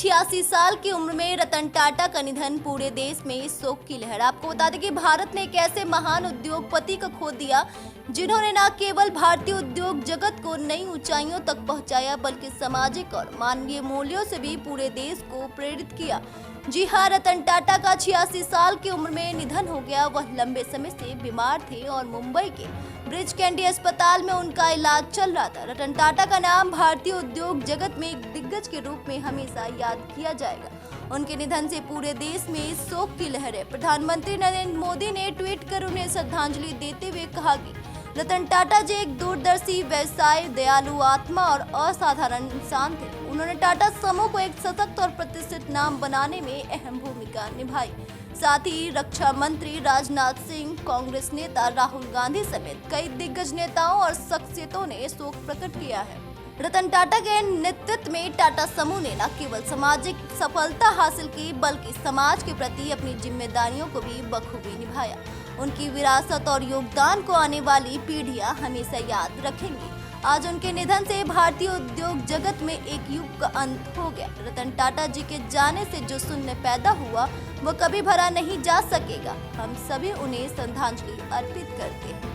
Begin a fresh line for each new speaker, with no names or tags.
86 साल की उम्र में रतन टाटा का निधन, पूरे देश में शोक की लहर। आपको बता दें कि भारत ने एक ऐसे महान उद्योगपति को खो दिया जिन्होंने न केवल भारतीय उद्योग जगत को नई ऊंचाइयों तक पहुंचाया, बल्कि सामाजिक और मानवीय मूल्यों से भी पूरे देश को प्रेरित किया। जी हाँ, रतन टाटा का 86 साल की उम्र में निधन हो गया। वह लंबे समय से बीमार थे और मुंबई के ब्रिज कैंडी अस्पताल में उनका इलाज चल रहा था। रतन टाटा का नाम भारतीय उद्योग जगत में एक दिग्गज के रूप में हमेशा याद किया जाएगा। उनके निधन से पूरे देश में शोक की लहर है। प्रधानमंत्री नरेंद्र मोदी ने ट्वीट कर उन्हें श्रद्धांजलि देते हुए कहा कि रतन टाटा जी एक दूरदर्शी, व्यवसायी, दयालु आत्मा और असाधारण इंसान थे। उन्होंने टाटा समूह को एक सशक्त और प्रतिष्ठित नाम बनाने में अहम भूमिका निभाई। साथ ही रक्षा मंत्री राजनाथ सिंह, कांग्रेस नेता राहुल गांधी समेत कई दिग्गज नेताओं और शख्सियतों ने शोक प्रकट किया है। रतन टाटा के नेतृत्व में टाटा समूह ने न केवल सामाजिक सफलता हासिल की, बल्कि समाज के प्रति अपनी जिम्मेदारियों को भी बखूबी निभाया। उनकी विरासत और योगदान को आने वाली पीढ़ियां हमेशा याद रखेंगी। आज उनके निधन से भारतीय उद्योग जगत में एक युग का अंत हो गया। रतन टाटा जी के जाने से जो शून्य पैदा हुआ, वो कभी भरा नहीं जा सकेगा। हम सभी उन्हें श्रद्धांजलि अर्पित करते हैं।